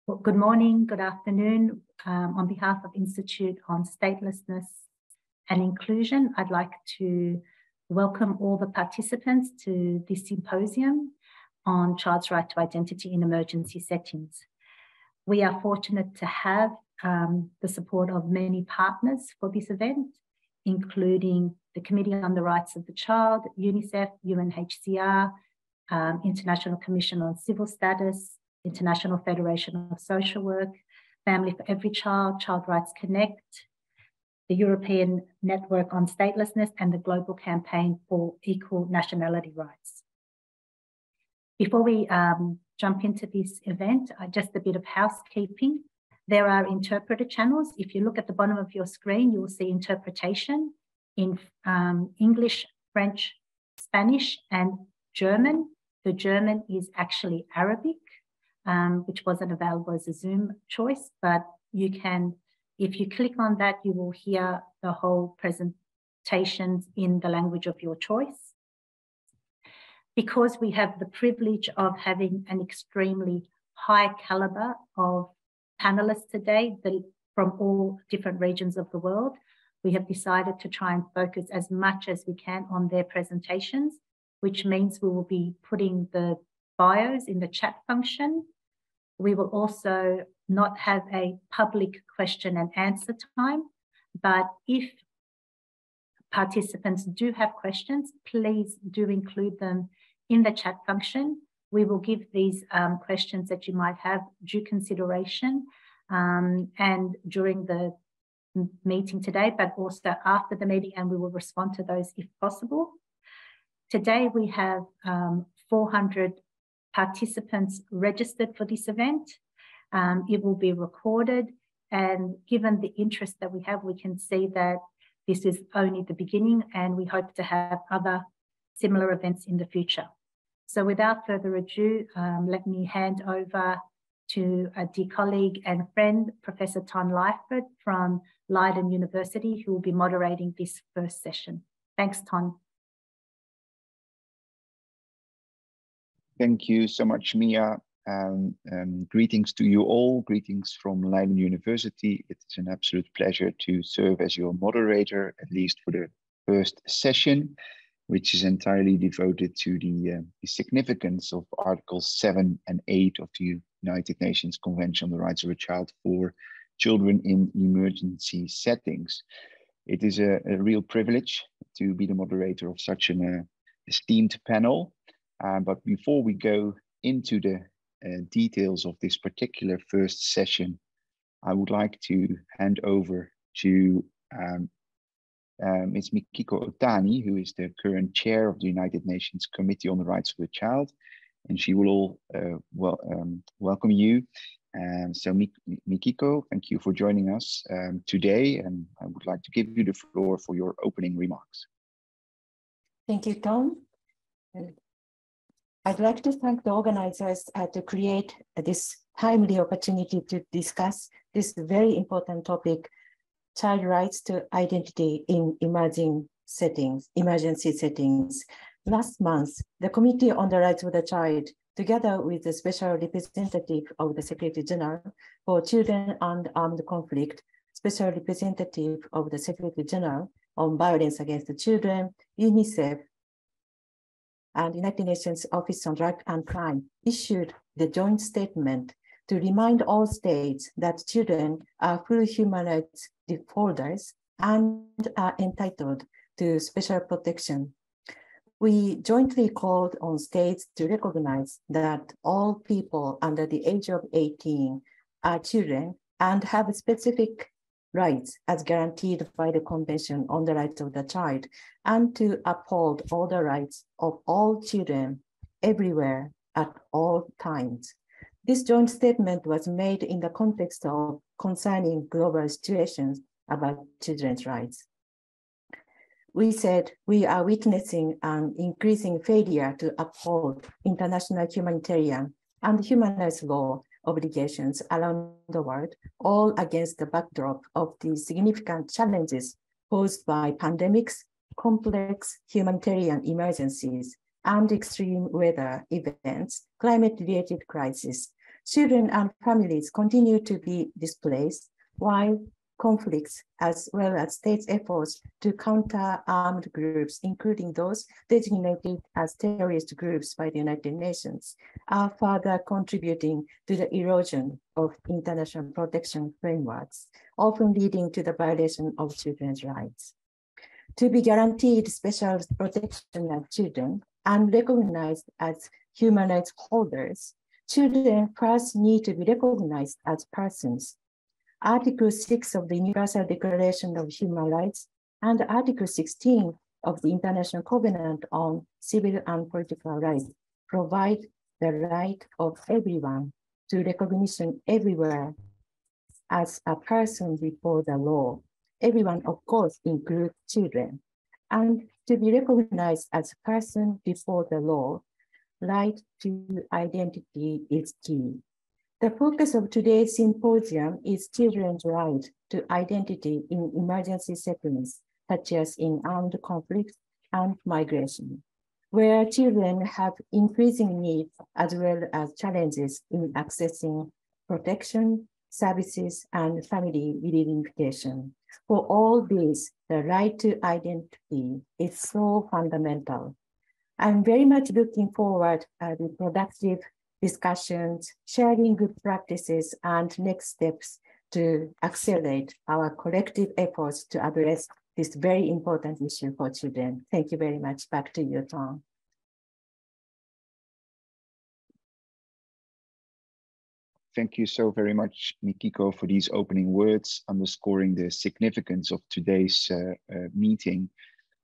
Well, good morning, good afternoon. On behalf of Institute on Statelessness and Inclusion, I'd like to welcome all the participants to this symposium on child's right to identity in emergency settings. We are fortunate to have the support of many partners for this event, including the Committee on the Rights of the Child, UNICEF, UNHCR, International Commission on Civil Status, International Federation of Social Work, Family for Every Child, Child Rights Connect, the European Network on Statelessness, and the Global Campaign for Equal Nationality Rights. Before we jump into this event, just a bit of housekeeping. There are interpreter channels. If you look at the bottom of your screen, you will see interpretation in English, French, Spanish, and German. The German is actually Arabic, which wasn't available as a Zoom choice, but you can, if you click on that, you will hear the whole presentations in the language of your choice. Because we have the privilege of having an extremely high caliber of panelists today from all different regions of the world, we have decided to try and focus as much as we can on their presentations, which means we will be putting the bios in the chat function. We will also not have a public question and answer time, but if participants do have questions, please do include them in the chat function. We will give these questions that you might have due consideration and during the meeting today, but also after the meeting, and we will respond to those if possible. Today we have 400 participants registered for this event. It will be recorded, and given the interest that we have, we can see that this is only the beginning, and we hope to have other similar events in the future. So without further ado, let me hand over to a dear colleague and friend, Professor Ton Leifert from Leiden University, who will be moderating this first session. Thanks, Ton. Thank you so much, Mia. Greetings to you all. Greetings from Leiden University. It is an absolute pleasure to serve as your moderator, at least for the first session, which is entirely devoted to the significance of Articles 7 and 8 of the United Nations Convention on the Rights of a Child for children in emergency settings. It is a real privilege to be the moderator of such an esteemed panel. But before we go into the details of this particular first session, I would like to hand over to Ms. Mikiko Otani, who is the current chair of the United Nations Committee on the Rights of the Child, and she will welcome you. So Mikiko, thank you for joining us today, and I would like to give you the floor for your opening remarks. Thank you, Tom. I'd like to thank the organizers to create this timely opportunity to discuss this very important topic, child rights to identity in emergency settings. Last month, the Committee on the Rights of the Child, together with the Special Representative of the Secretary General for Children and Armed Conflict, Special Representative of the Secretary General on Violence Against the Children, UNICEF, and United Nations Office on Drug and Crime, issued the joint statement to remind all states that children are full human rights holders and are entitled to special protection. We jointly called on states to recognize that all people under the age of 18 are children and have specific rights as guaranteed by the Convention on the Rights of the Child, and to uphold all the rights of all children everywhere at all times. This joint statement was made in the context of concerning global situations about children's rights. We said we are witnessing an increasing failure to uphold international humanitarian and human rights law obligations around the world, all against the backdrop of the significant challenges posed by pandemics, complex humanitarian emergencies, and extreme weather events, climate-related crises, children and families continue to be displaced, while conflicts as well as states' efforts to counter armed groups, including those designated as terrorist groups by the United Nations, are further contributing to the erosion of international protection frameworks, often leading to the violation of children's rights. To be guaranteed special protection of children and recognized as human rights holders, children first need to be recognized as persons. Article 6 of the Universal Declaration of Human Rights and Article 16 of the International Covenant on Civil and Political Rights provide the right of everyone to recognition everywhere as a person before the law. Everyone, of course, includes children. And to be recognized as a person before the law, right to identity is key. The focus of today's symposium is children's right to identity in emergency settings, such as in armed conflict and migration, where children have increasing needs as well as challenges in accessing protection, services, and family reunification. For all these, the right to identity is so fundamental. I'm very much looking forward to productive discussions, sharing good practices, and next steps to accelerate our collective efforts to address this very important issue for children. Thank you very much. Back to you, Tom. Thank you so very much, Mikiko, for these opening words, underscoring the significance of today's meeting.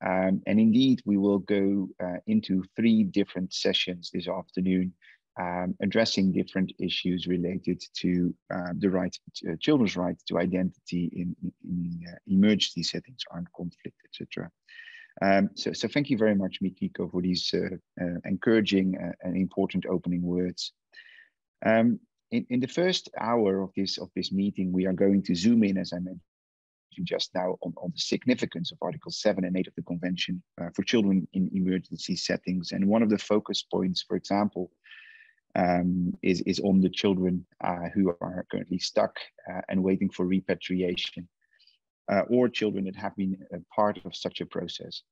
And indeed, we will go into 3 different sessions this afternoon, addressing different issues related to the right, children's right to identity in emergency settings, armed conflict, etc. So thank you very much, Mikiko, for these encouraging and important opening words. In the first hour of this meeting, we are going to zoom in, as I mentioned just now, on the significance of Article 7 and 8 of the Convention for children in emergency settings. And one of the focus points, for example, is on the children who are currently stuck and waiting for repatriation, or children that have been a part of such a process.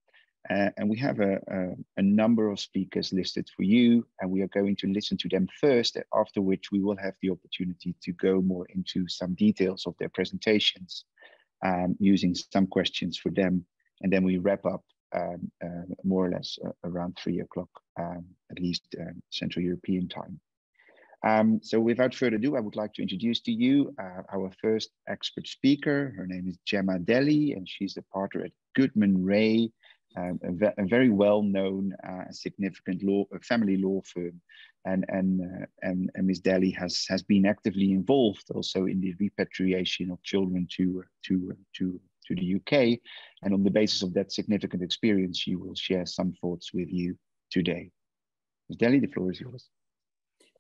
And we have a number of speakers listed for you, and we are going to listen to them first, after which we will have the opportunity to go more into some details of their presentations, using some questions for them. And then we wrap up more or less around 3 o'clock, at least Central European time. So without further ado, I would like to introduce to you our first expert speaker. Her name is Gemma Daly, and she's the partner at Goodman Ray, a very well-known, significant family law firm. And Ms. Daly has been actively involved also in the repatriation of children to the UK. And on the basis of that significant experience, she will share some thoughts with you today. Ms. Daly, the floor is yours.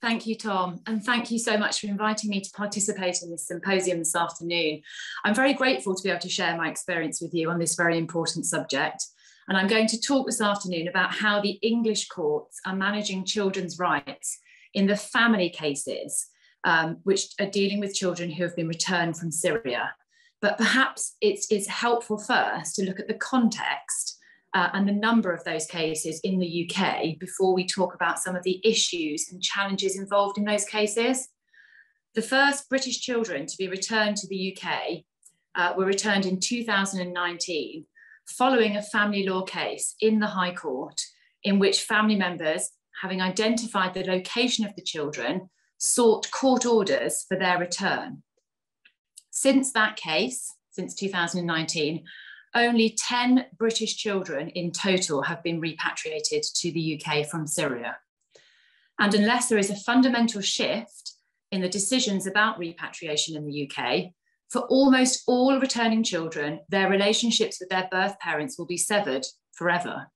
Thank you, Tom, and thank you so much for inviting me to participate in this symposium this afternoon. I'm very grateful to be able to share my experience with you on this very important subject. And I'm going to talk this afternoon about how the English courts are managing children's rights in the family cases, which are dealing with children who have been returned from Syria. But perhaps it's helpful first to look at the context and the number of those cases in the UK before we talk about some of the issues and challenges involved in those cases. The first British children to be returned to the UK were returned in 2019, following a family law case in the High Court, in which family members, having identified the location of the children, sought court orders for their return. Since that case, since 2019, only 10 British children in total have been repatriated to the UK from Syria. And unless there is a fundamental shift in the decisions about repatriation in the UK, for almost all returning children, their relationships with their birth parents will be severed forever.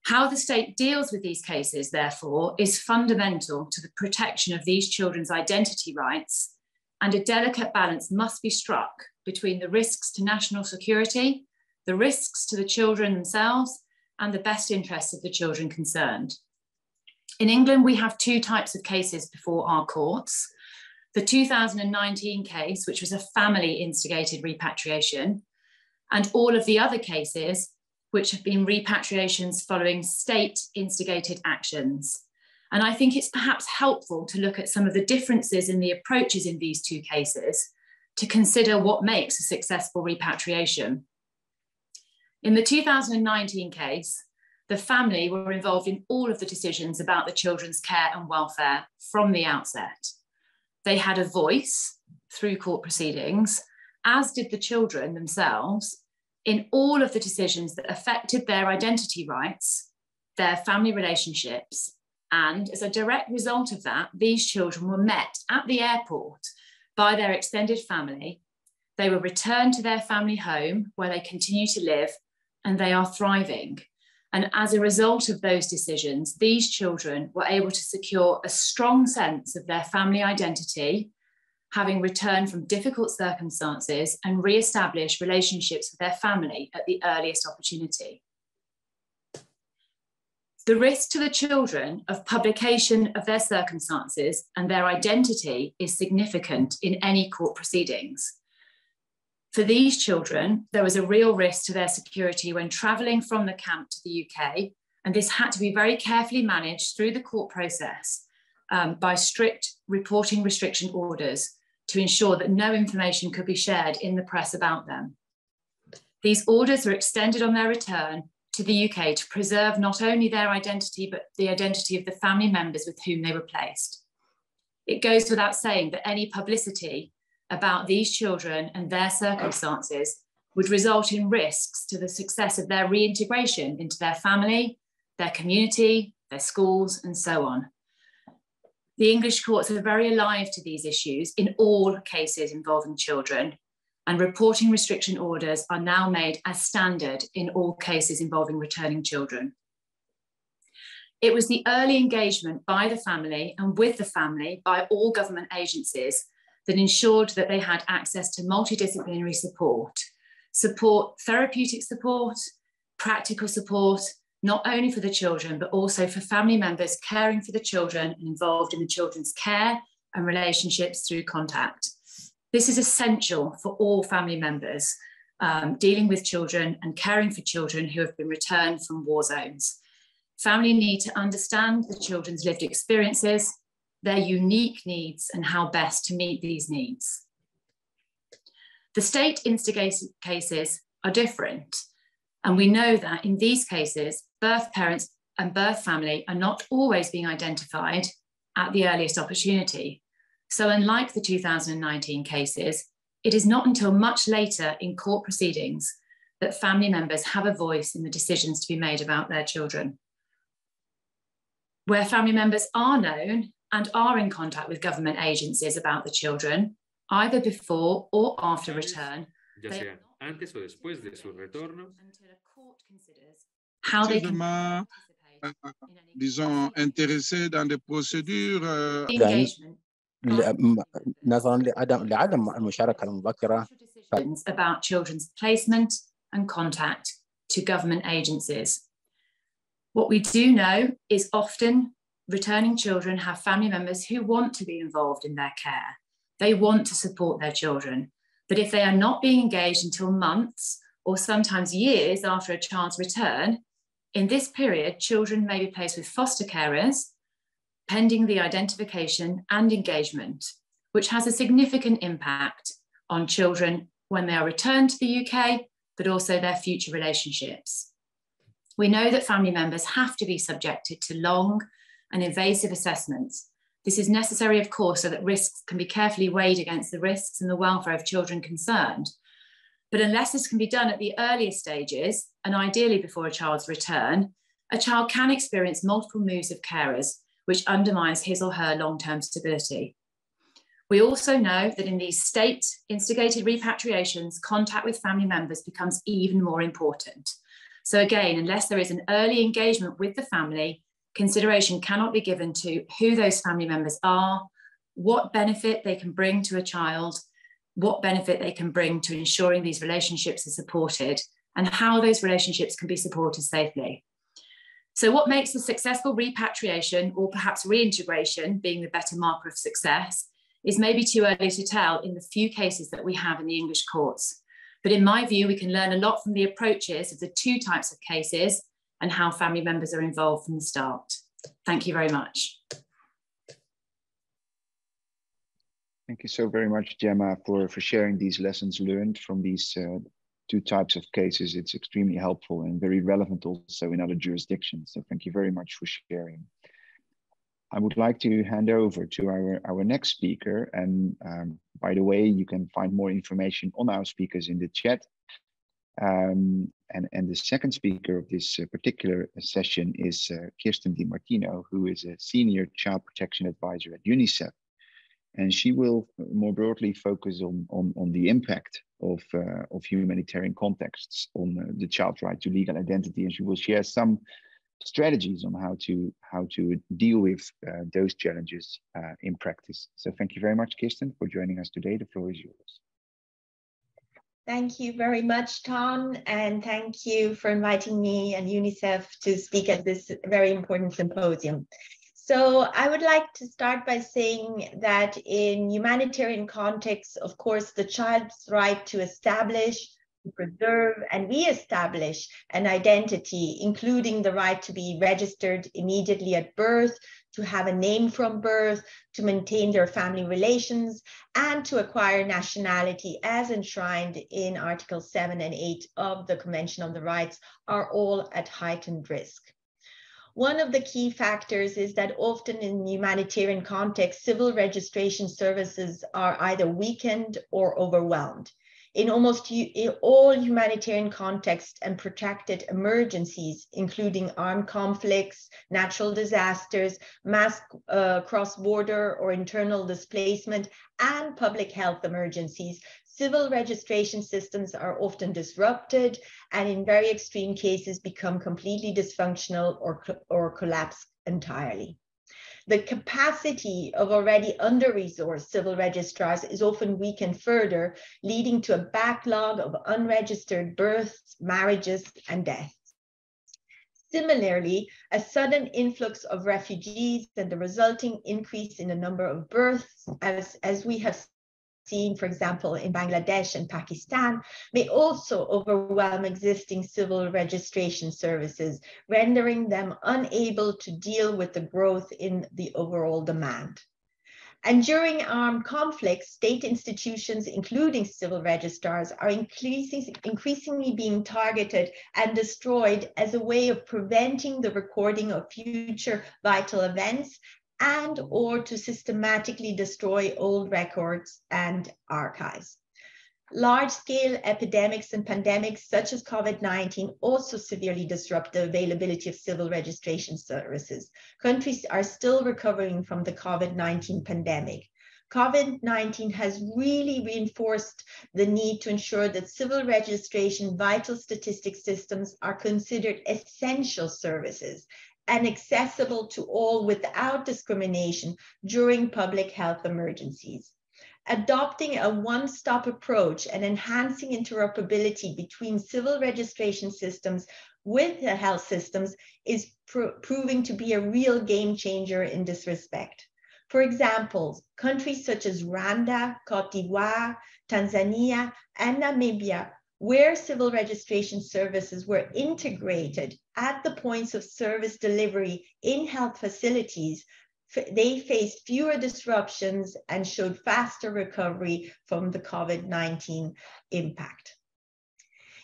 How the state deals with these cases, therefore, is fundamental to the protection of these children's identity rights, and a delicate balance must be struck between the risks to national security, the risks to the children themselves, and the best interests of the children concerned. In England, we have two types of cases before our courts. The 2019 case, which was a family-instigated repatriation, and all of the other cases, which have been repatriations following state-instigated actions. And I think it's perhaps helpful to look at some of the differences in the approaches in these two cases to consider what makes a successful repatriation. In the 2019 case, the family were involved in all of the decisions about the children's care and welfare from the outset. They had a voice through court proceedings, as did the children themselves, in all of the decisions that affected their identity rights, their family relationships, and as a direct result of that, these children were met at the airport by their extended family. They were returned to their family home where they continue to live, and they are thriving. And as a result of those decisions, these children were able to secure a strong sense of their family identity, having returned from difficult circumstances, and re-establish relationships with their family at the earliest opportunity. The risk to the children of publication of their circumstances and their identity is significant in any court proceedings. For these children, there was a real risk to their security when travelling from the camp to the UK, and this had to be very carefully managed through the court process by strict reporting restriction orders to ensure that no information could be shared in the press about them. These orders were extended on their return to the UK to preserve not only their identity, but the identity of the family members with whom they were placed. It goes without saying that any publicity about these children and their circumstances would result in risks to the success of their reintegration into their family, their community, their schools, and so on. The English courts are very alive to these issues in all cases involving children, and reporting restriction orders are now made as standard in all cases involving returning children. It was the early engagement by the family and with the family by all government agencies that ensured that they had access to multidisciplinary support, therapeutic support, practical support, not only for the children, but also for family members caring for the children and involved in the children's care and relationships through contact. This is essential for all family members dealing with children and caring for children who have been returned from war zones. Family need to understand the children's lived experiences, their unique needs, and how best to meet these needs. The state instigated cases are different, and we know that in these cases, birth parents and birth family are not always being identified at the earliest opportunity. So unlike the 2019 cases, it is not until much later in court proceedings that family members have a voice in the decisions to be made about their children. Where family members are known and are in contact with government agencies about the children, either before or after return, ya sea antes o después de su retorno, until a court considers how they can disons, intéressés dans des procédures engagement نظرا لعدم المشاركة المبكرة about children's placement and contact to government agencies. What we do know is often returning children have family members who want to be involved in their care. They want to support their children, but if they are not being engaged until months or sometimes years after a child's return, in this period, children may be placed with foster carers, pending the identification and engagement, which has a significant impact on children when they are returned to the UK, but also their future relationships. We know that family members have to be subjected to long and invasive assessments. This is necessary, of course, so that risks can be carefully weighed against the risks and the welfare of children concerned. But unless this can be done at the earliest stages, and ideally before a child's return, a child can experience multiple moves of carers, which undermines his or her long-term stability. We also know that in these state-instigated repatriations, contact with family members becomes even more important. So again, unless there is an early engagement with the family, consideration cannot be given to who those family members are, what benefit they can bring to a child, what benefit they can bring to ensuring these relationships are supported, and how those relationships can be supported safely. So what makes a successful repatriation or perhaps reintegration being the better marker of success is maybe too early to tell in the few cases that we have in the English courts. But in my view, we can learn a lot from the approaches of the two types of cases and how family members are involved from the start. Thank you very much. Thank you so very much, Gemma, for sharing these lessons learned from these two types of cases. It's extremely helpful and very relevant also in other jurisdictions. So thank you very much for sharing. I would like to hand over to our next speaker. And by the way, you can find more information on our speakers in the chat. And the second speaker of this particular session is Kirsten Di Martino, who is a Senior Child Protection Advisor at UNICEF. And she will more broadly focus on the impact of humanitarian contexts on the child's right to legal identity. And she will share some strategies on how to deal with those challenges in practice. So thank you very much, Kirsten, for joining us today. The floor is yours. Thank you very much, Tom, and thank you for inviting me and UNICEF to speak at this very important symposium. So I would like to start by saying that in humanitarian contexts, of course, the child's right to establish, preserve, and re-establish an identity, including the right to be registered immediately at birth, to have a name from birth, to maintain their family relations, and to acquire nationality as enshrined in Article 7 and 8 of the Convention on the Rights, are all at heightened risk. One of the key factors is that often in humanitarian contexts, civil registration services are either weakened or overwhelmed. In almost all humanitarian contexts and protracted emergencies, including armed conflicts, natural disasters, mass cross-border or internal displacement, and public health emergencies, civil registration systems are often disrupted and in very extreme cases become completely dysfunctional or collapse entirely. The capacity of already under-resourced civil registrars is often weakened further, leading to a backlog of unregistered births, marriages, and deaths. Similarly, a sudden influx of refugees and the resulting increase in the number of births, as we have seen, for example, in Bangladesh and Pakistan, may also overwhelm existing civil registration services, rendering them unable to deal with the growth in the overall demand. And during armed conflicts, state institutions, including civil registrars, are increasingly being targeted and destroyed as a way of preventing the recording of future vital events and or to systematically destroy old records and archives. Large-scale epidemics and pandemics such as COVID-19 also severely disrupt the availability of civil registration services. Countries are still recovering from the COVID-19 pandemic. COVID-19 has really reinforced the need to ensure that civil registration vital statistics systems are considered essential services and accessible to all without discrimination during public health emergencies. Adopting a one-stop approach and enhancing interoperability between civil registration systems with the health systems is proving to be a real game changer in this respect. For example, countries such as Rwanda, Cote d'Ivoire, Tanzania, and Namibia, where civil registration services were integrated at the points of service delivery in health facilities, they faced fewer disruptions and showed faster recovery from the COVID-19 impact.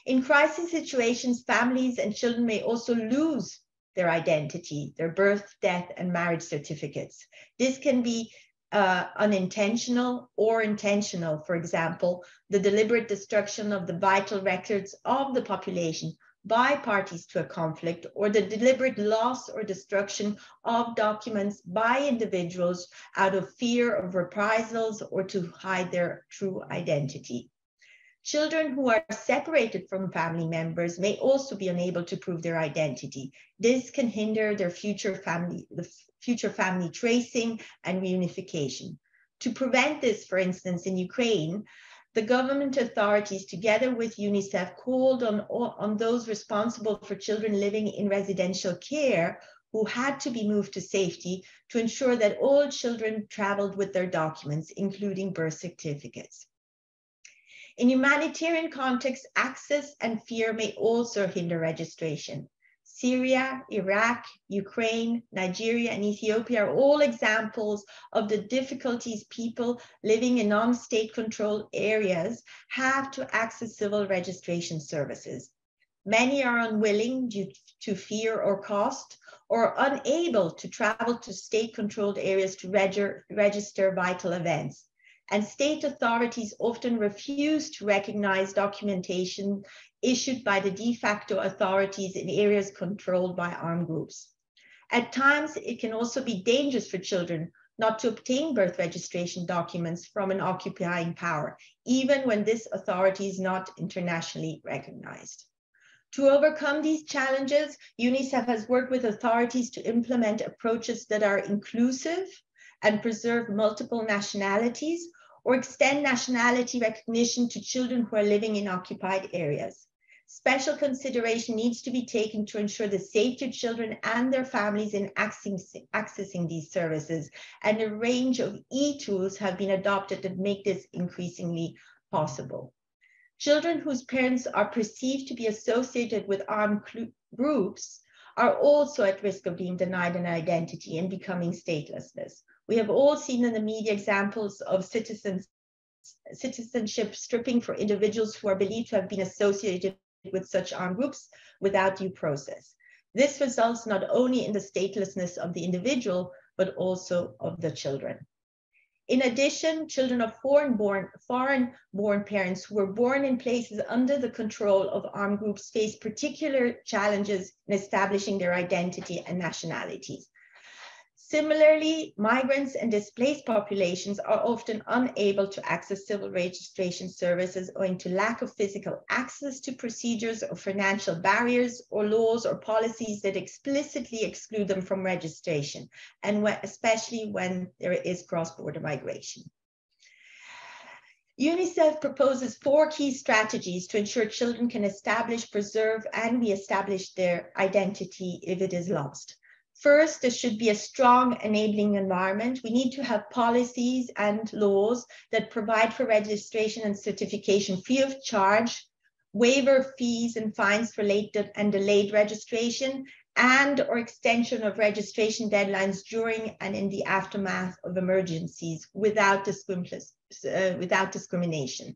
In crisis situations, families and children may also lose their identity, their birth, death, and marriage certificates. This can be unintentional or intentional. For example, the deliberate destruction of the vital records of the population by parties to a conflict, or the deliberate loss or destruction of documents by individuals out of fear of reprisals or to hide their true identity. Children who are separated from family members may also be unable to prove their identity. This can hinder their future family tracing and reunification. To prevent this, for instance, in Ukraine, the government authorities, together with UNICEF, called on those responsible for children living in residential care who had to be moved to safety to ensure that all children traveled with their documents, including birth certificates. In humanitarian contexts, access and fear may also hinder registration. Syria, Iraq, Ukraine, Nigeria, and Ethiopia are all examples of the difficulties people living in non-state controlled areas have to access civil registration services. Many are unwilling due to fear or cost, or unable to travel to state-controlled areas to register vital events. And state authorities often refuse to recognize documentation issued by the de facto authorities in areas controlled by armed groups. At times, it can also be dangerous for children not to obtain birth registration documents from an occupying power, even when this authority is not internationally recognized. To overcome these challenges, UNICEF has worked with authorities to implement approaches that are inclusive and preserve multiple nationalities, or extend nationality recognition to children who are living in occupied areas. Special consideration needs to be taken to ensure the safety of children and their families in accessing these services, and a range of e-tools have been adopted that make this increasingly possible. Children whose parents are perceived to be associated with armed groups are also at risk of being denied an identity and becoming statelessness. We have all seen in the media examples of citizenship stripping for individuals who are believed to have been associated with such armed groups without due process. This results not only in the statelessness of the individual, but also of the children. In addition, children of foreign-born parents who were born in places under the control of armed groups face particular challenges in establishing their identity and nationalities. Similarly, migrants and displaced populations are often unable to access civil registration services owing to lack of physical access to procedures or financial barriers or laws or policies that explicitly exclude them from registration, and especially when there is cross-border migration. UNICEF proposes 4 key strategies to ensure children can establish, preserve, and re-establish their identity if it is lost. First, there should be a strong enabling environment. We need to have policies and laws that provide for registration and certification free of charge, waiver fees and fines for late and delayed registration, and or extension of registration deadlines during and in the aftermath of emergencies without discrimination.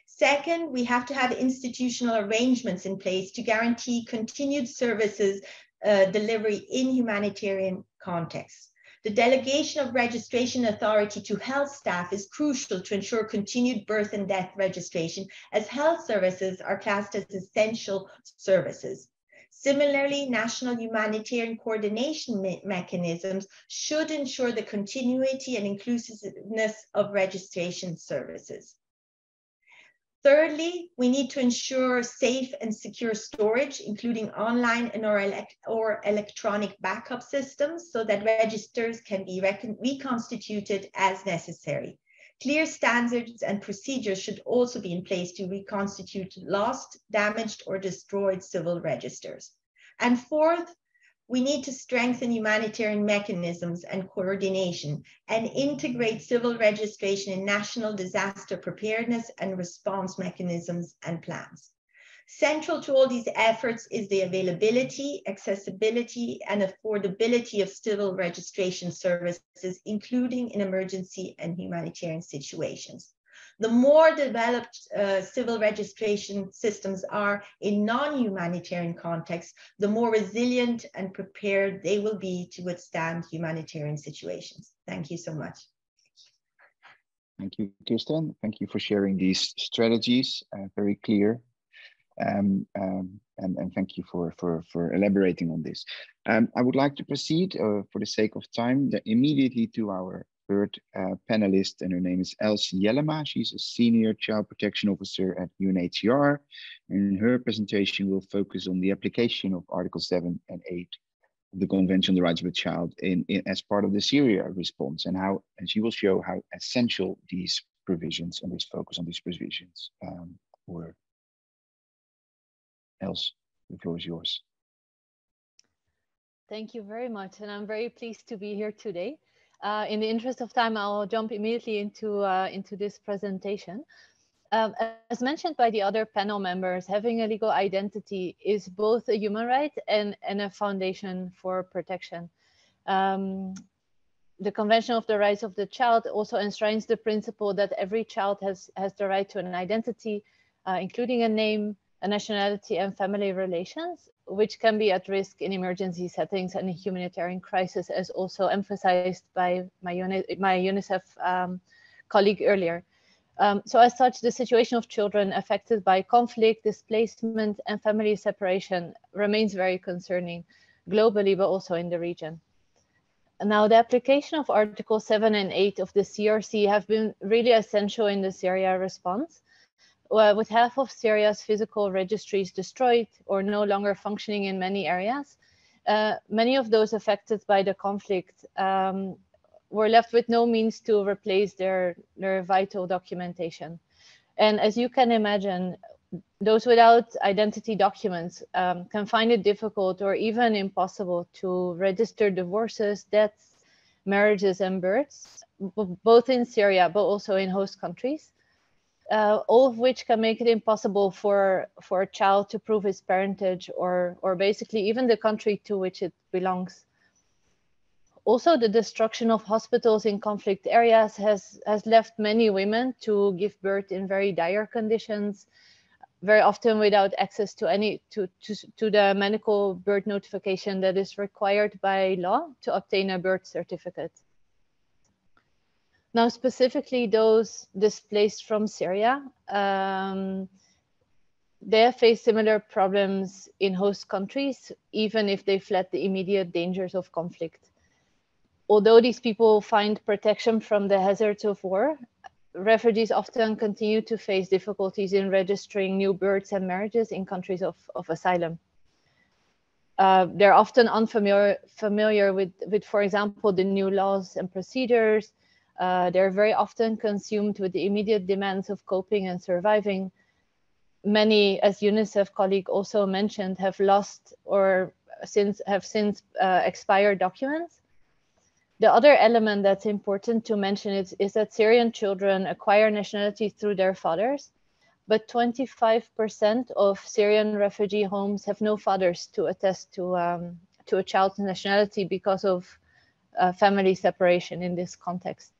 Second, we have to have institutional arrangements in place to guarantee continued services delivery in humanitarian contexts. The delegation of registration authority to health staff is crucial to ensure continued birth and death registration, as health services are classed as essential services. Similarly, national humanitarian coordination mechanisms should ensure the continuity and inclusiveness of registration services. Thirdly, we need to ensure safe and secure storage, including online and or electronic backup systems, so that registers can be reconstituted as necessary. Clear standards and procedures should also be in place to reconstitute lost, damaged, or destroyed civil registers. And fourth, we need to strengthen humanitarian mechanisms and coordination and integrate civil registration in national disaster preparedness and response mechanisms and plans. Central to all these efforts is the availability, accessibility, and affordability of civil registration services, including in emergency and humanitarian situations. The more developed civil registration systems are in non-humanitarian contexts, the more resilient and prepared they will be to withstand humanitarian situations. Thank you so much. Thank you, Kirsten. Thank you for sharing these strategies, very clear. And thank you for elaborating on this. I would like to proceed for the sake of time immediately to our third panelist, and her name is Elsie Jellema. She's a senior child protection officer at UNHCR, and her presentation will focus on the application of Article 7 and 8 of the Convention on the Rights of the Child as part of the Syria response, and she will show how essential these provisions and which focus on these provisions. Or else, the floor is yours. Thank you very much, and I'm very pleased to be here today. In the interest of time, I'll jump immediately into this presentation. As mentioned by the other panel members, having a legal identity is both a human right and a foundation for protection. The Convention of the Rights of the Child also enshrines the principle that every child has the right to an identity, including a name, a nationality, and family relations, which can be at risk in emergency settings and in humanitarian crisis, as also emphasized by my UNICEF colleague earlier. So as such, the situation of children affected by conflict, displacement, and family separation remains very concerning globally, but also in the region. Now, the application of Article 7 and 8 of the CRC have been really essential in the Syria response. With half of Syria's physical registries destroyed or no longer functioning in many areas, many of those affected by the conflict were left with no means to replace their vital documentation. And as you can imagine, those without identity documents can find it difficult or even impossible to register divorces, deaths, marriages, and births, both in Syria, but also in host countries. All of which can make it impossible for a child to prove his parentage or basically even the country to which it belongs. Also, the destruction of hospitals in conflict areas has left many women to give birth in very dire conditions, very often without access to the medical birth notification that is required by law to obtain a birth certificate. Now, specifically those displaced from Syria, they have faced similar problems in host countries, even if they fled the immediate dangers of conflict. Although these people find protection from the hazards of war, refugees often continue to face difficulties in registering new births and marriages in countries of asylum. They're often unfamiliar with, for example, the new laws and procedures. They're very often consumed with the immediate demands of coping and surviving. Many, as UNICEF colleague also mentioned, have lost or have since expired documents. The other element that's important to mention is that Syrian children acquire nationality through their fathers, but 25% of Syrian refugee homes have no fathers to attest to a child's nationality because of family separation in this context.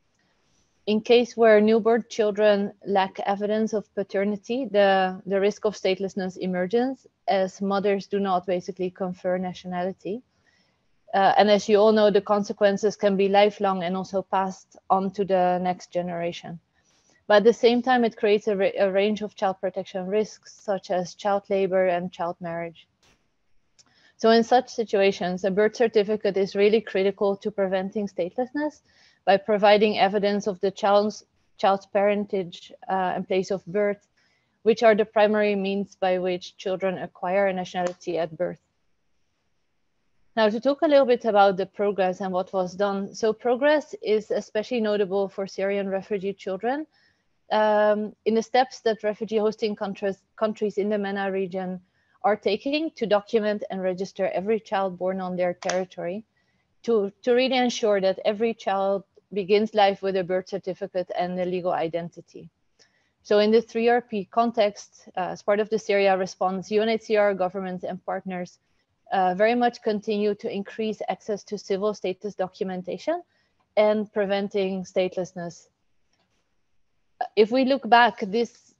In case where newborn children lack evidence of paternity, the risk of statelessness emerges as mothers do not basically confer nationality. And as you all know, the consequences can be lifelong and also passed on to the next generation. But at the same time, it creates a range of child protection risks, such as child labor and child marriage. So in such situations, a birth certificate is really critical to preventing statelessness by providing evidence of the child's parentage and place of birth, which are the primary means by which children acquire a nationality at birth. Now, to talk a little bit about the progress and what was done. So progress is especially notable for Syrian refugee children in the steps that refugee hosting countries in the MENA region are taking to document and register every child born on their territory to really ensure that every child begins life with a birth certificate and a legal identity. So in the 3RP context, as part of the Syria response, UNHCR, governments and partners very much continue to increase access to civil status documentation and preventing statelessness. If we look back, this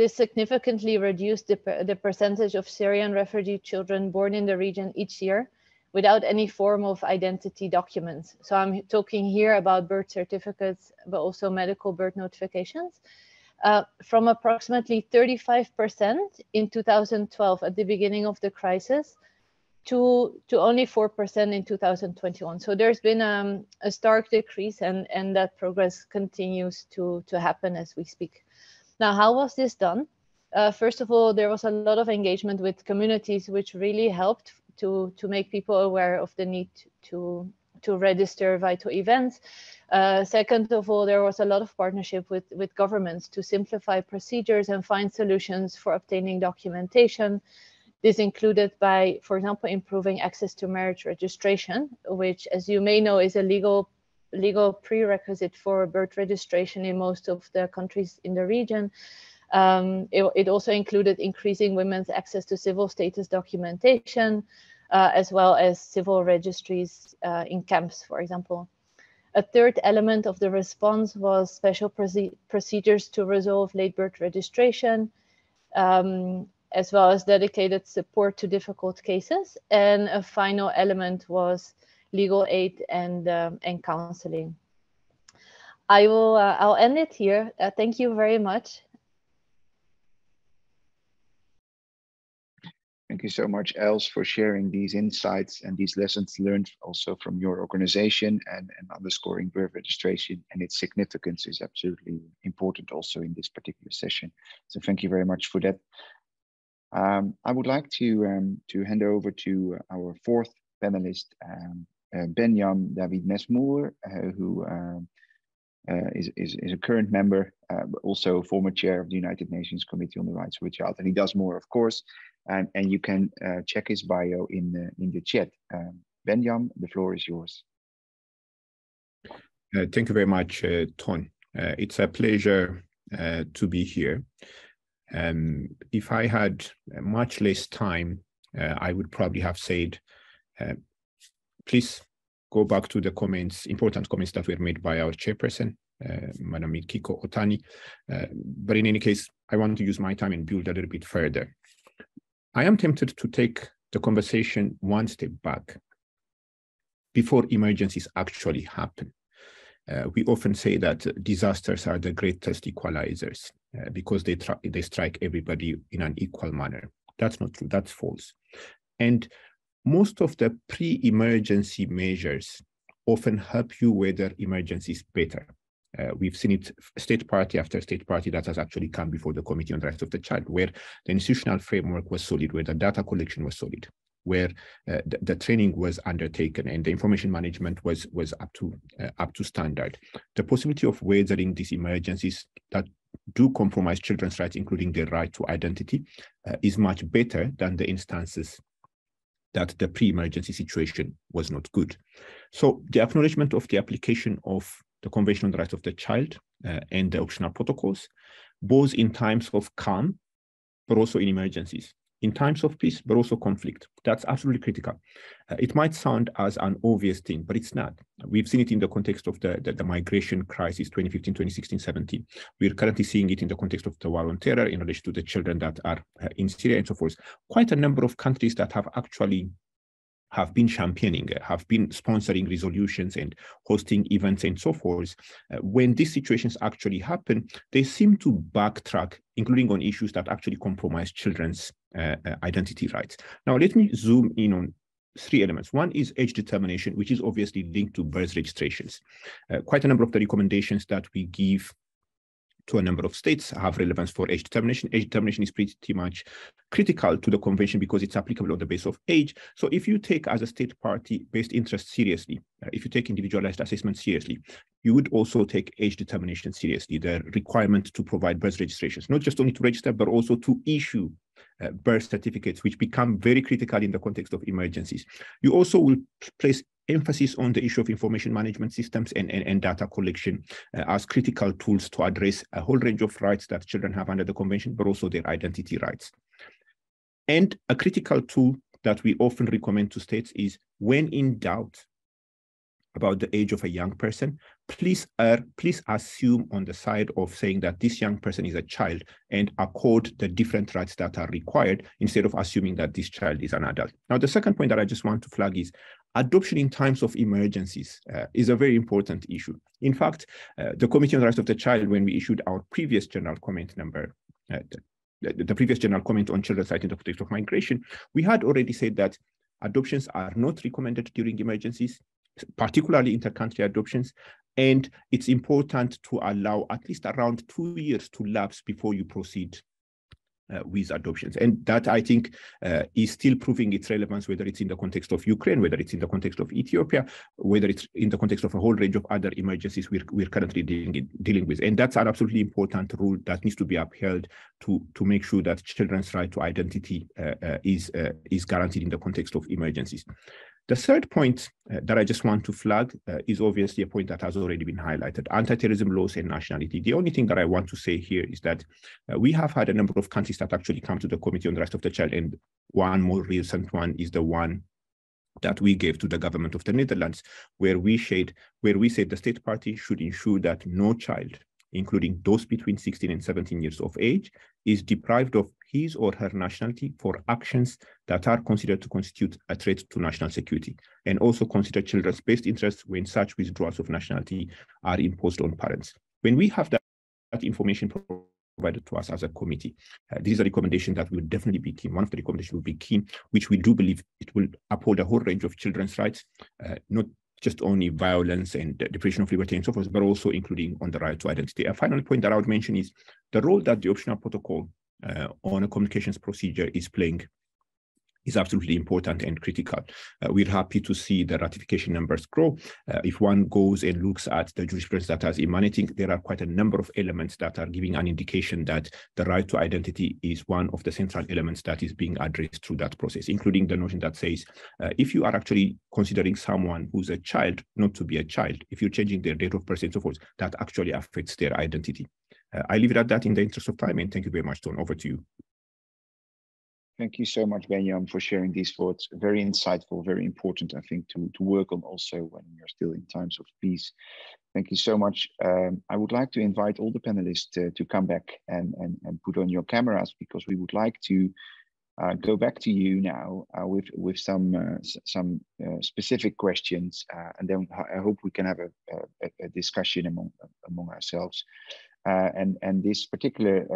significantly reduced the percentage of Syrian refugee children born in the region each year without any form of identity documents. So I'm talking here about birth certificates, but also medical birth notifications. From approximately 35% in 2012 at the beginning of the crisis to only 4% in 2021. So there's been a stark decrease and that progress continues to happen as we speak. Now, how was this done? First of all, there was a lot of engagement with communities, which really helped to make people aware of the need to to register vital events. Second of all, there was a lot of partnership with governments to simplify procedures and find solutions for obtaining documentation. This included by, for example, improving access to marriage registration, which, as you may know, is a legal prerequisite for birth registration in most of the countries in the region. It also included increasing women's access to civil status documentation, as well as civil registries in camps, for example. A third element of the response was special procedures to resolve late birth registration, as well as dedicated support to difficult cases. And a final element was legal aid and counseling. I'll end it here. Thank you very much. Thank you so much, Els, for sharing these insights and these lessons learned also from your organization, and underscoring birth registration and its significance is absolutely important also in this particular session. So thank you very much for that. I would like to hand over to our fourth panelist, Benyam David Mesmour, who is a current member, but also former chair of the United Nations Committee on the Rights of the Child, and he does more, of course. And you can check his bio in the chat. Benyam, the floor is yours. Thank you very much, Ton. It's a pleasure to be here. If I had much less time, I would probably have said, please go back to the comments, important comments that were made by our chairperson, Madam Mikiko Otani. But in any case, I want to use my time and build a little bit further. I am tempted to take the conversation one step back before emergencies actually happen. We often say that disasters are the greatest equalizers because they strike everybody in an equal manner. That's not true, that's false. And most of the pre-emergency measures often help you weather emergencies better. We've seen it state party after state party that has actually come before the Committee on the Rights of the Child, where the institutional framework was solid, where the data collection was solid, where the training was undertaken and the information management was up to standard. The possibility of weathering these emergencies that do compromise children's rights, including their right to identity, is much better than the instances that the pre-emergency situation was not good. So the acknowledgement of the application of the Convention on the Rights of the Child and the optional protocols, both in times of calm, but also in emergencies, in times of peace, but also conflict. That's absolutely critical. It might sound as an obvious thing, but it's not. We've seen it in the context of the migration crisis, 2015, 2016, 17. We're currently seeing it in the context of the war on terror in relation to the children that are in Syria and so forth. Quite a number of countries that have been championing, have been sponsoring resolutions and hosting events and so forth. When these situations actually happen, they seem to backtrack, including on issues that actually compromise children's identity rights. Now, let me zoom in on three elements. One is age determination, which is obviously linked to birth registrations. Quite a number of the recommendations that we give to a number of states have relevance for age determination. Age determination is pretty much critical to the convention because it's applicable on the basis of age. So if you take as a state party based interest seriously, if you take individualized assessment seriously, you would also take age determination seriously, the requirement to provide birth registrations, not just only to register, but also to issue birth certificates, which become very critical in the context of emergencies. You also will place emphasis on the issue of information management systems and data collection as critical tools to address a whole range of rights that children have under the convention, but also their identity rights. And a critical tool that we often recommend to states is, when in doubt about the age of a young person, please assume on the side of saying that this young person is a child and accord the different rights that are required instead of assuming that this child is an adult. Now, the second point that I just want to flag is adoption in times of emergencies is a very important issue. In fact, the Committee on the Rights of the Child, when we issued our previous general comment number, the previous general comment on children's rights in the context of migration, we had already said that adoptions are not recommended during emergencies, particularly inter-country adoptions, and it's important to allow at least around 2 years to lapse before you proceed with adoptions. And that, I think, is still proving its relevance, whether it's in the context of Ukraine, whether it's in the context of Ethiopia, whether it's in the context of a whole range of other emergencies we're currently dealing with. And that's an absolutely important rule that needs to be upheld to make sure that children's right to identity is guaranteed in the context of emergencies. The third point that I just want to flag is obviously a point that has already been highlighted: anti-terrorism laws and nationality. The only thing that I want to say here is that we have had a number of countries that actually come to the Committee on the Rights of the Child, and one more recent one is the one that we gave to the government of the Netherlands, where we said the state party should ensure that no child, including those between 16 and 17 years of age, is deprived of his or her nationality for actions that are considered to constitute a threat to national security, and also consider children's best interests when such withdrawals of nationality are imposed on parents. When we have that information provided to us as a committee, this is a recommendation that will definitely be key. One of the recommendations will be key, which we do believe it will uphold a whole range of children's rights, not just only violence and deprivation of liberty and so forth, but also including on the right to identity. A final point that I would mention is the role that the optional protocol on a communications procedure is playing is absolutely important and critical. We're happy to see the ratification numbers grow. If one goes and looks at the jurisprudence that is emanating, there are quite a number of elements that are giving an indication that the right to identity is one of the central elements that is being addressed through that process, including the notion that says, if you are actually considering someone who's a child not to be a child, if you're changing their date of birth and so forth, that actually affects their identity. I leave it at that in the interest of time, and thank you very much, Ton. Over to you. Thank you so much, Benyam, for sharing these thoughts. Very insightful, very important, I think, to work on also when you're still in times of peace. Thank you so much. I would like to invite all the panelists to come back and put on your cameras, because we would like to go back to you now with some specific questions, and then I hope we can have a discussion among ourselves. And this particular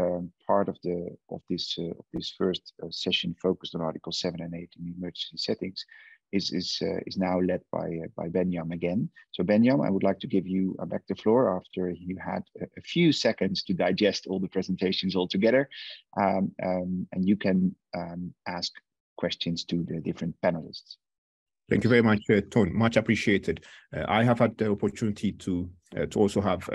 part of this first session focused on Article 7 and 8 in emergency settings is now led by Benyam again. So Benyam, I would like to give you back the floor after you had a few seconds to digest all the presentations all together, and you can ask questions to the different panelists. Thank you very much, Ton. Much appreciated. I have had the opportunity to also have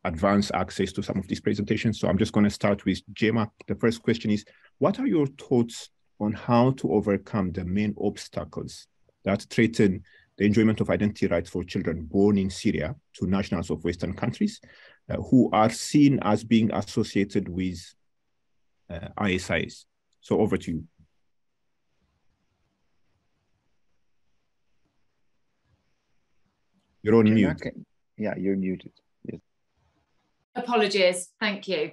advanced access to some of these presentations. So I'm just going to start with Gemma. The first question is, what are your thoughts on how to overcome the main obstacles that threaten the enjoyment of identity rights for children born in Syria to nationals of Western countries who are seen as being associated with ISIS? So over to you. You're on mute. Yeah, you're muted. Yes. Apologies, thank you.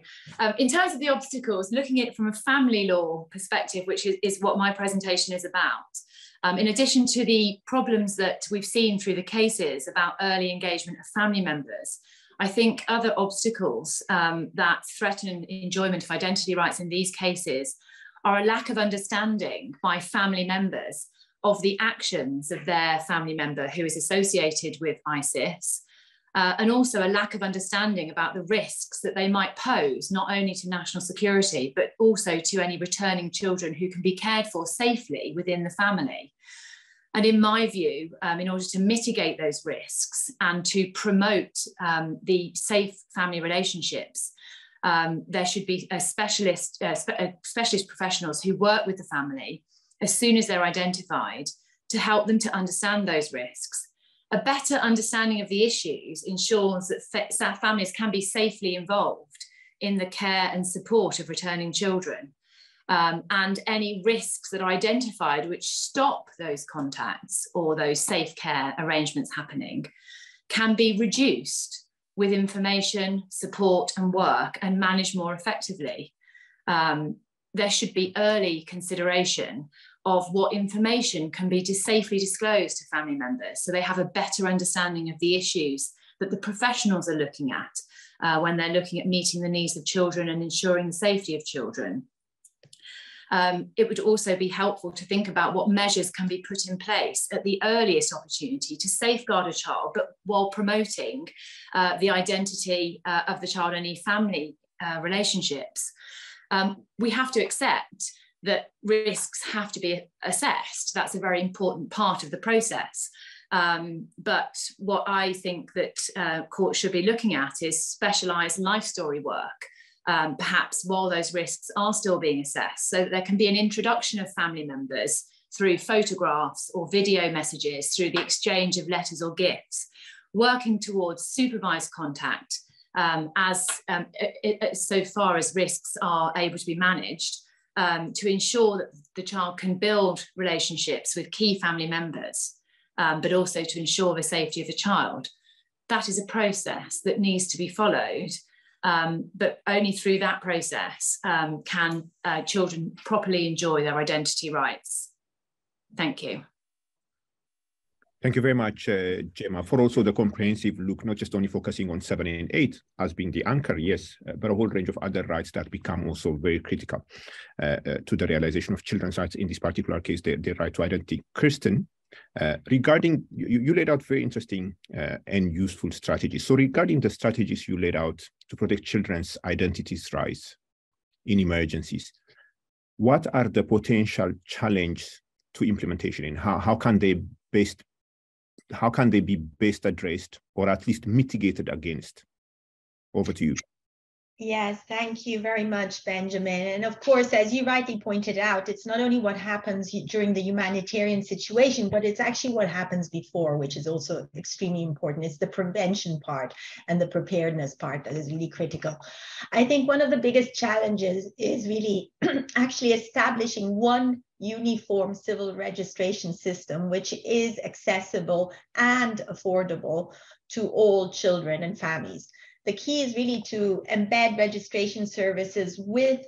In terms of the obstacles, looking at it from a family law perspective, which is what my presentation is about, in addition to the problems that we've seen through the cases about early engagement of family members, I think other obstacles that threaten enjoyment of identity rights in these cases are a lack of understanding by family members of the actions of their family member who is associated with ISIS, and also a lack of understanding about the risks that they might pose, not only to national security, but also to any returning children who can be cared for safely within the family. And in my view, in order to mitigate those risks and to promote the safe family relationships, there should be a specialist professionals who work with the family as soon as they're identified to help them to understand those risks. A better understanding of the issues ensures that families can be safely involved in the care and support of returning children. And any risks that are identified which stop those contacts or those safe care arrangements happening can be reduced with information, support and work, and managed more effectively. There should be early consideration of what information can be safely disclosed to family members, so they have a better understanding of the issues that the professionals are looking at when they're looking at meeting the needs of children and ensuring the safety of children. It would also be helpful to think about what measures can be put in place at the earliest opportunity to safeguard a child, but while promoting the identity of the child and any family relationships. We have to accept that risks have to be assessed. That's a very important part of the process. But what I think that courts should be looking at is specialised life story work, perhaps while those risks are still being assessed, so that there can be an introduction of family members through photographs or video messages, through the exchange of letters or gifts, working towards supervised contact so far as risks are able to be managed, to ensure that the child can build relationships with key family members, but also to ensure the safety of the child. That is a process that needs to be followed, but only through that process can children properly enjoy their identity rights. Thank you. Thank you very much, Gemma, for also the comprehensive look, not just only focusing on 7 and 8 as being the anchor, yes, but a whole range of other rights that become also very critical to the realization of children's rights, in this particular case, the right to identity. Kirsten, regarding, you laid out very interesting and useful strategies. So regarding the strategies you laid out to protect children's identities rights in emergencies, what are the potential challenges to implementation, and how can they be best addressed, or at least mitigated against? Over to you. Yes, thank you very much, Benjamin. And of course, as you rightly pointed out, it's not only what happens during the humanitarian situation, but it's actually what happens before, which is also extremely important. It's the prevention part and the preparedness part that is really critical. I think one of the biggest challenges is really actually establishing one uniform civil registration system, which is accessible and affordable to all children and families. The key is really to embed registration services with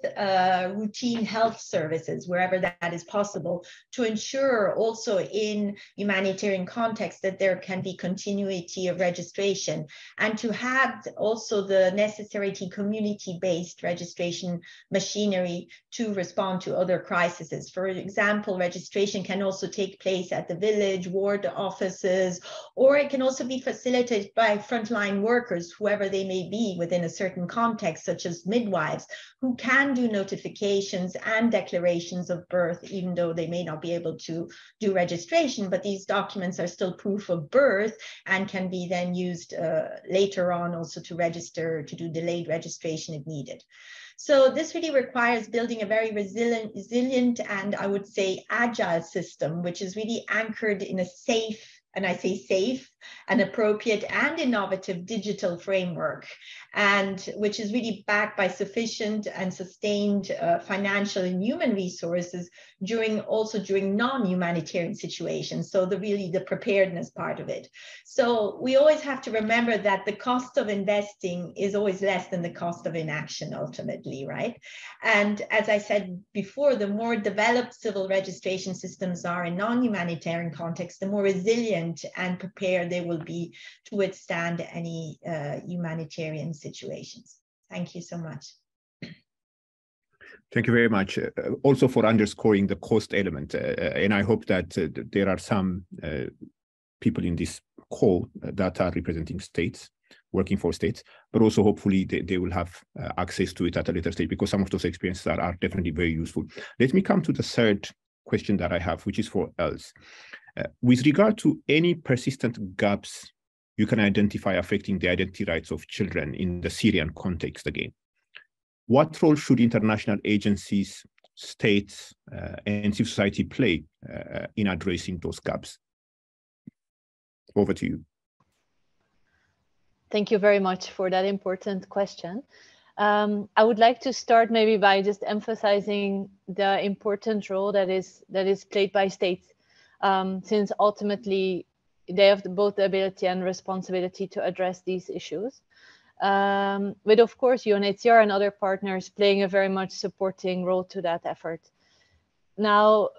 routine health services wherever that is possible, to ensure also in humanitarian context that there can be continuity of registration, and to have also the necessary community-based registration machinery to respond to other crises. For example, registration can also take place at the village, ward offices, or it can also be facilitated by frontline workers, whoever they may be within a certain context, such as midwives, who can do notifications and declarations of birth, even though they may not be able to do registration, but these documents are still proof of birth and can be then used later on also to register, to do delayed registration if needed. So this really requires building a very resilient and I would say agile system, which is really anchored in a safe, and I say safe, an appropriate and innovative digital framework, and which is really backed by sufficient and sustained financial and human resources during non-humanitarian situations. So really the preparedness part of it. So we always have to remember that the cost of investing is always less than the cost of inaction ultimately, right? And as I said before, the more developed civil registration systems are in non-humanitarian context, the more resilient and prepared they will be to withstand any humanitarian situations. Thank you so much. Thank you very much. Also for underscoring the cost element. And I hope that there are some people in this call that are representing states, working for states, but also hopefully they will have access to it at a later stage, because some of those experiences are definitely very useful. Let me come to the third question that I have, which is for Els. With regard to any persistent gaps you can identify affecting the identity rights of children in the Syrian context again, what role should international agencies, states, and civil society play in addressing those gaps? Over to you. Thank you very much for that important question. I would like to start maybe by just emphasizing the important role that is played by states, since ultimately they have both the ability and responsibility to address these issues. With, of course, UNHCR and other partners playing a very much supporting role to that effort. Now,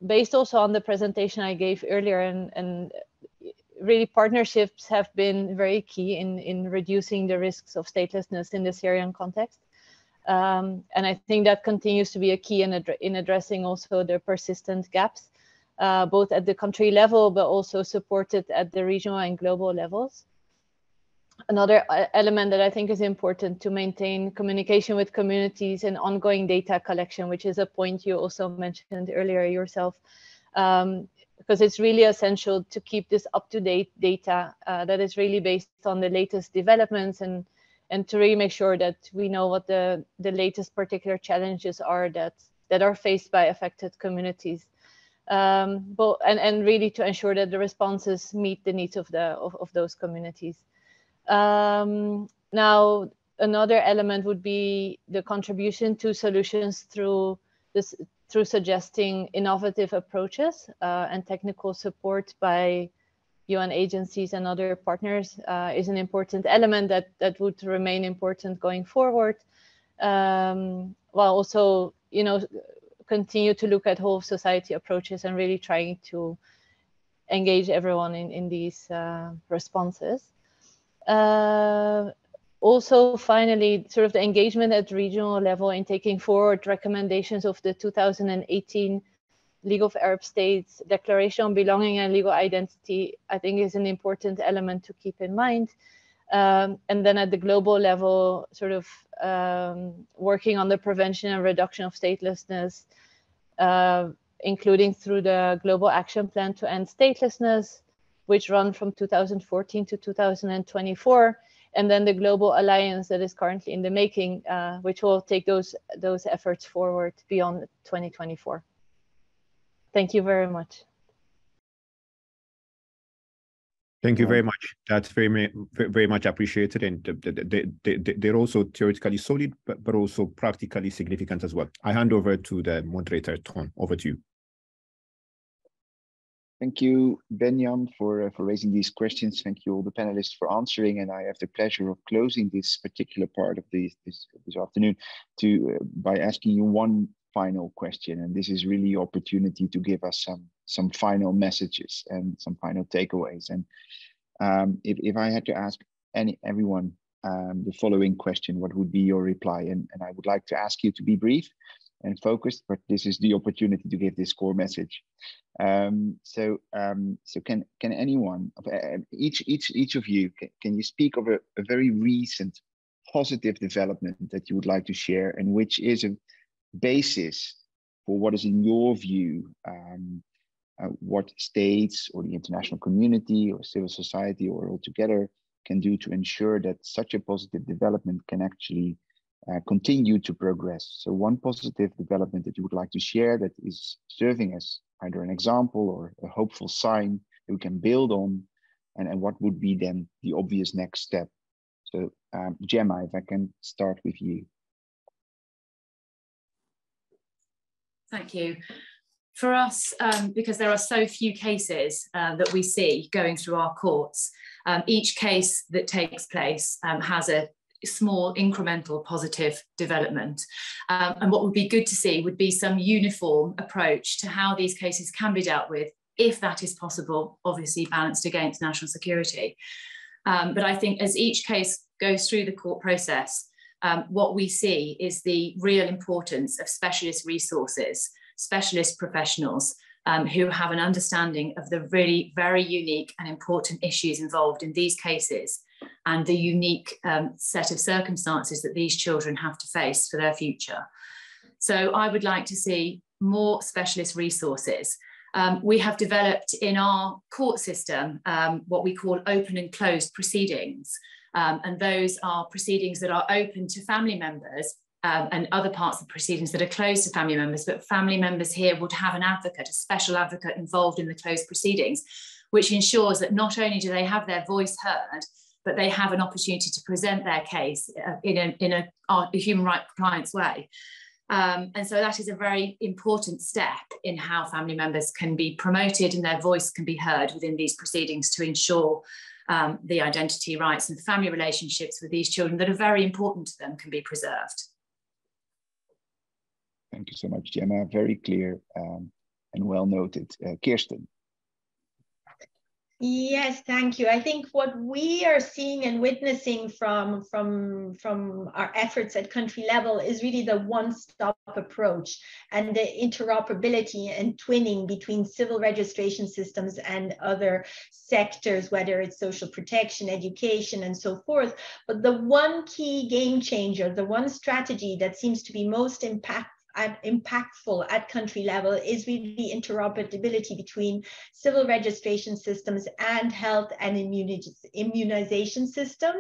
based also on the presentation I gave earlier, and really partnerships have been very key in reducing the risks of statelessness in the Syrian context. And I think that continues to be a key in addressing also the persistent gaps, both at the country level, but also supported at the regional and global levels. Another element that I think is important to maintain communication with communities and ongoing data collection, which is a point you also mentioned earlier yourself, because it's really essential to keep this up-to-date data that is really based on the latest developments and to really make sure that we know what the latest particular challenges are that are faced by affected communities. And really to ensure that the responses meet the needs of those communities. Now, another element would be the contribution to solutions through suggesting innovative approaches and technical support by UN agencies and other partners is an important element that would remain important going forward, while also, you know, continue to look at whole society approaches and really trying to engage everyone in these responses. Also, finally, sort of the engagement at regional level in taking forward recommendations of the 2018 League of Arab States Declaration on Belonging and Legal Identity, I think is an important element to keep in mind. And then at the global level, sort of working on the prevention and reduction of statelessness, including through the Global Action Plan to End Statelessness, which run from 2014 to 2024, and then the Global Alliance that is currently in the making, which will take those efforts forward beyond 2024. Thank you very much. Thank you very much. That's very much appreciated, and they're also theoretically solid, but also practically significant as well. I hand over to the moderator, Tom. Over to you. Thank you, Benyam, for raising these questions. Thank you all the panelists for answering, and I have the pleasure of closing this particular part of this afternoon by asking you one final question, and this is really the opportunity to give us some final messages and some final takeaways. And if I had to ask everyone the following question, what would be your reply? And I would like to ask you to be brief and focused, but this is the opportunity to give this core message. So can anyone, each of you, can you speak of a very recent positive development that you would like to share, and which is a basis for what is, in your view, what states or the international community or civil society or all together can do to ensure that such a positive development can actually continue to progress? So one positive development that you would like to share that is serving as either an example or a hopeful sign that we can build on, and what would be then the obvious next step? So Gemma, if I can start with you. Thank you. For us, because there are so few cases that we see going through our courts, each case that takes place has a small incremental positive development. And what would be good to see would be some uniform approach to how these cases can be dealt with, if that is possible, obviously balanced against national security. But I think as each case goes through the court process, what we see is the real importance of specialist resources, specialist professionals who have an understanding of the really very unique and important issues involved in these cases and the unique set of circumstances that these children have to face for their future. So I would like to see more specialist resources. We have developed in our court system what we call open and closed proceedings. And those are proceedings that are open to family members and other parts of proceedings that are closed to family members, but family members here would have an advocate, a special advocate involved in the closed proceedings, which ensures that not only do they have their voice heard, but they have an opportunity to present their case in a human rights compliance way. And so that is a very important step in how family members can be promoted and their voice can be heard within these proceedings to ensure the identity, rights and family relationships with these children that are very important to them can be preserved. Thank you so much, Gemma. Very clear and well noted. Kirsten. Yes, thank you. I think what we are seeing and witnessing from our efforts at country level is really the one-stop approach and the interoperability and twinning between civil registration systems and other sectors, whether it's social protection, education, and so forth. But the one key game changer, the one strategy that seems to be most impactful at country level is really interoperability between civil registration systems and health and immunization system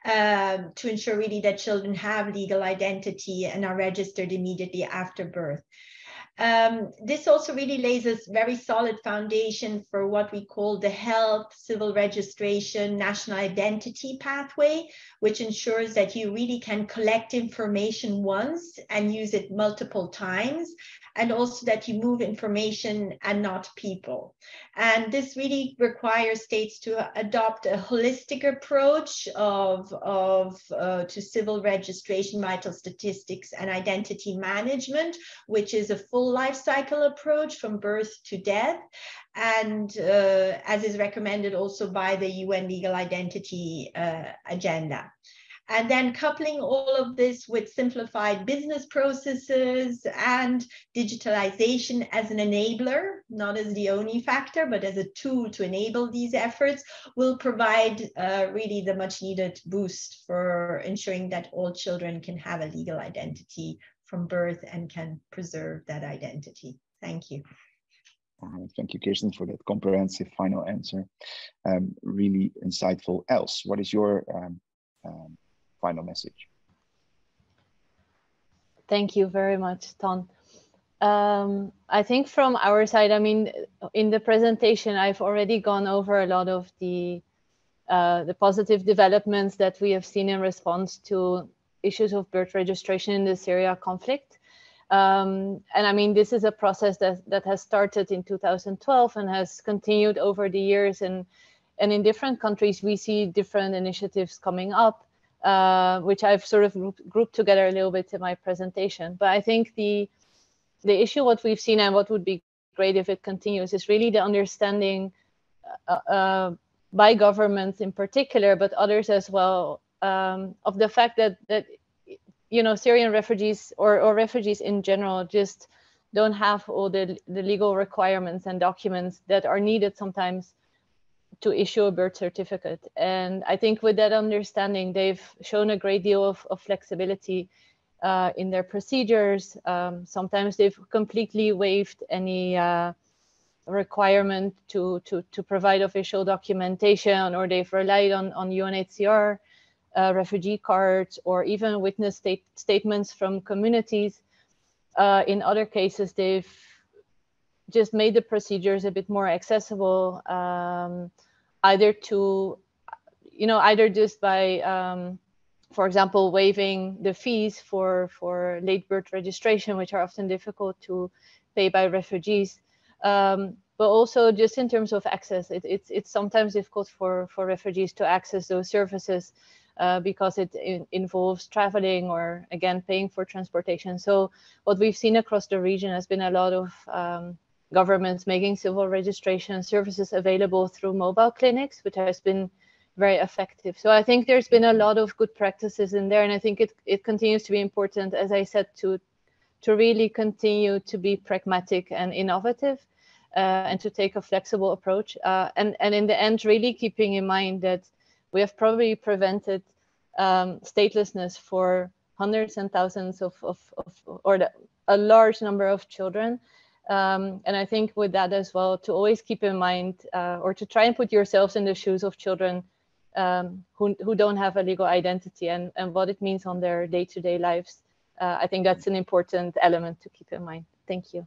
to ensure really that children have legal identity and are registered immediately after birth. This also really lays a very solid foundation for what we call the health, civil registration, national identity pathway, which ensures that you really can collect information once and use it multiple times, and also that you move information and not people. And this really requires states to adopt a holistic approach to civil registration, vital statistics, and identity management, which is a full life cycle approach from birth to death, and as is recommended also by the UN Legal Identity Agenda. And then coupling all of this with simplified business processes and digitalization as an enabler, not as the only factor, but as a tool to enable these efforts, will provide really the much needed boost for ensuring that all children can have a legal identity from birth and can preserve that identity. Thank you. All right, thank you, Kirsten, for that comprehensive final answer. Really insightful. Els, what is your final message? Thank you very much, Ton. I think from our side, I mean, in the presentation, I've already gone over a lot of the positive developments that we have seen in response to issues of birth registration in the Syria conflict. And I mean, this is a process that has started in 2012 and has continued over the years. And in different countries, we see different initiatives coming up, which I've sort of grouped together a little bit in my presentation. But I think the issue, what we've seen and what would be great if it continues, is really the understanding by governments in particular, but others as well, of the fact that you know, Syrian refugees or refugees in general just don't have all the legal requirements and documents that are needed sometimes to issue a birth certificate. And I think with that understanding, they've shown a great deal of flexibility in their procedures. Sometimes they've completely waived any requirement to provide official documentation, or they've relied on UNHCR refugee cards, or even witness statements from communities. In other cases, they've just made the procedures a bit more accessible, either just by, for example, waiving the fees for late birth registration, which are often difficult to pay by refugees. But also just in terms of access, it's sometimes difficult for refugees to access those services because it involves traveling or, again, paying for transportation. So what we've seen across the region has been a lot of governments making civil registration services available through mobile clinics, which has been very effective. So I think there's been a lot of good practices in there, and I think it continues to be important, as I said, to really continue to be pragmatic and innovative, and to take a flexible approach. And in the end, really keeping in mind that we have probably prevented statelessness for hundreds and thousands a large number of children. And I think with that as well, to always keep in mind, or to try and put yourselves in the shoes of children who don't have a legal identity and what it means on their day-to-day lives. I think that's an important element to keep in mind. Thank you.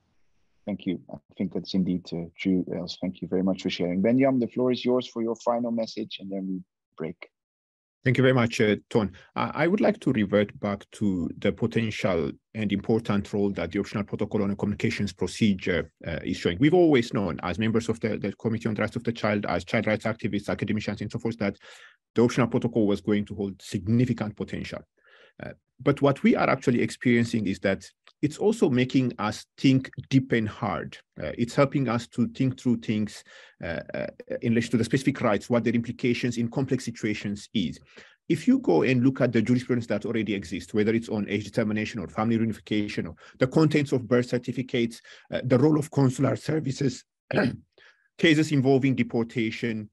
Thank you. I think that's indeed true, Els. Thank you very much for sharing. Benjam, the floor is yours for your final message, and then we break. Thank you very much, Ton. I would like to revert back to the potential and important role that the optional protocol on a communications procedure is showing. We've always known, as members of the Committee on the Rights of the Child, as child rights activists, academicians, and so forth, that the optional protocol was going to hold significant potential. But what we are actually experiencing is that it's also making us think deep and hard. It's helping us to think through things in relation to the specific rights, what their implications in complex situations is. If you go and look at the jurisprudence that already exists, whether it's on age determination or family reunification or the contents of birth certificates, the role of consular services, cases involving deportation,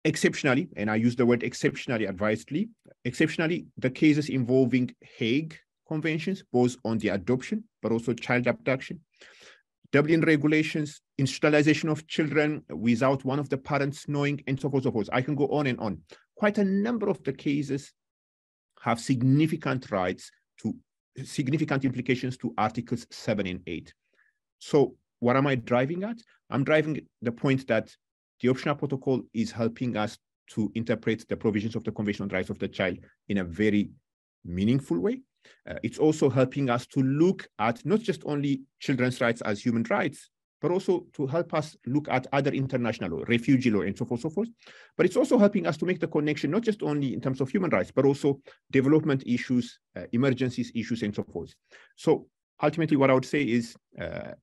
exceptionally, and I use the word exceptionally advisedly, exceptionally, the cases involving Hague Conventions, both on the adoption, but also child abduction, Dublin regulations, institutionalization of children without one of the parents knowing, and so forth, so forth. I can go on and on. Quite a number of the cases have significant rights to significant implications to Articles 7 and 8. So what am I driving at? I'm driving the point that the optional protocol is helping us to interpret the provisions of the Convention on the Rights of the Child in a very meaningful way. It's also helping us to look at not just only children's rights as human rights, but also to help us look at other international law, refugee law, and so forth, so forth. But it's also helping us to make the connection, not just only in terms of human rights, but also development issues, emergencies issues, and so forth. So ultimately, what I would say is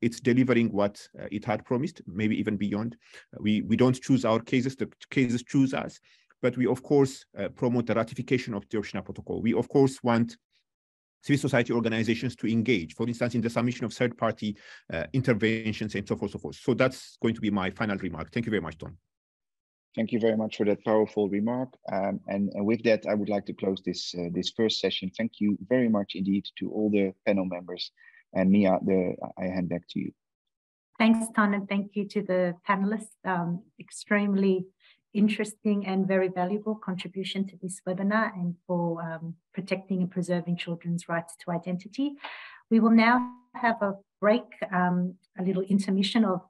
it's delivering what it had promised, maybe even beyond. We don't choose our cases, the cases choose us, but we, of course, promote the ratification of the optional protocol. We, of course, want civil society organizations to engage, for instance, in the submission of third-party interventions and so forth, so forth. So that's going to be my final remark. Thank you very much, Tom. Thank you very much for that powerful remark. And with that, I would like to close this first session. Thank you very much indeed to all the panel members. And Mia, I hand back to you. Thanks, Ton, and thank you to the panelists. Extremely interesting and very valuable contribution to this webinar and for protecting and preserving children's rights to identity. We will now have a break, a little intermission of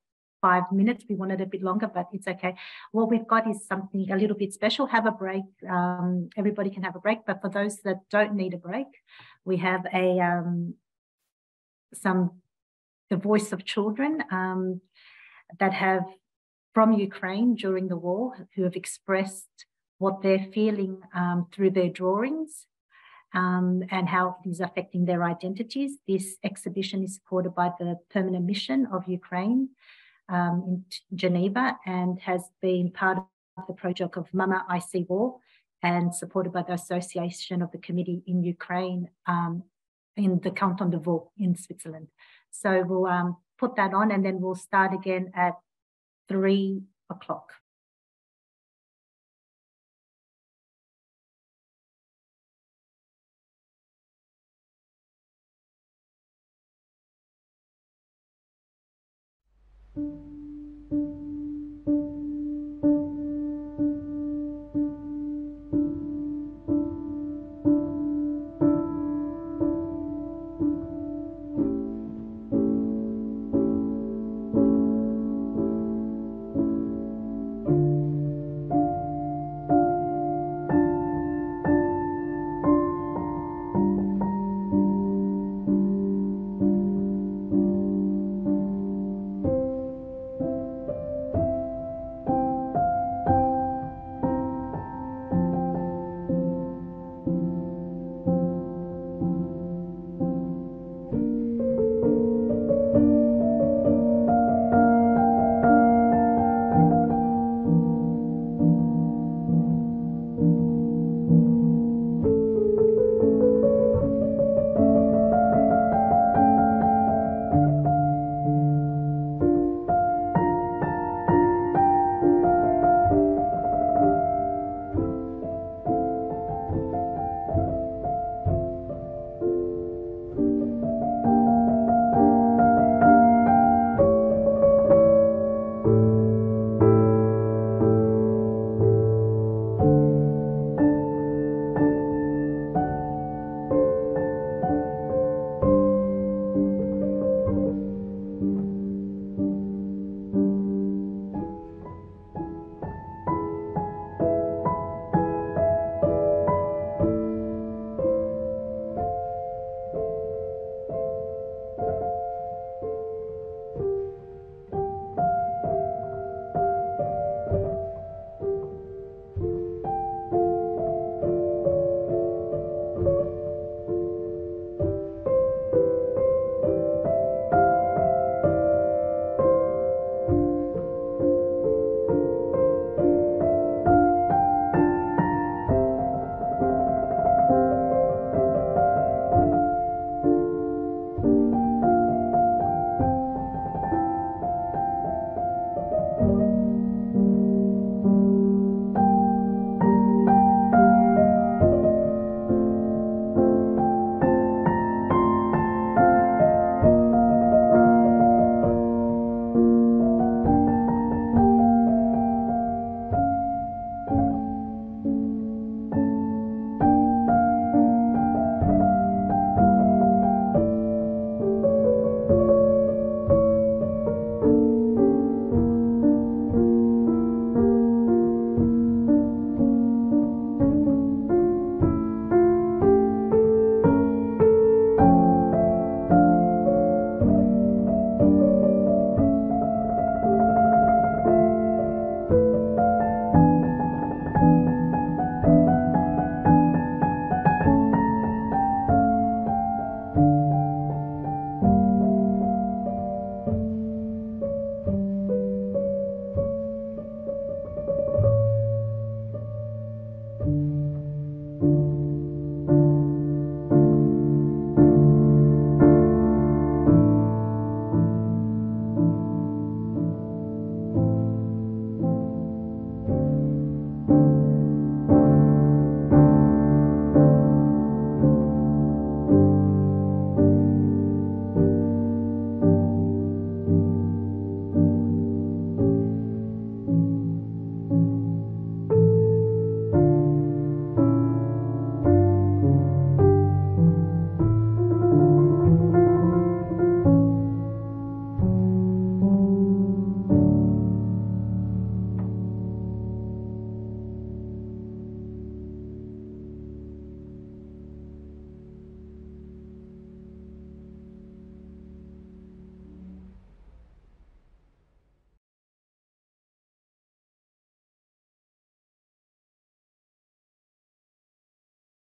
5 minutes. We wanted a bit longer, but it's okay. What we've got is something a little bit special. Have a break. Everybody can have a break, but for those that don't need a break, we have the voice of children that have from Ukraine during the war, who have expressed what they're feeling through their drawings and how it is affecting their identities. This exhibition is supported by the Permanent Mission of Ukraine in Geneva and has been part of the project of Mama, I See War, and supported by the Association of the Committee in Ukraine in the Canton de Vaud in Switzerland. So we'll put that on and then we'll start again at 3 o'clock.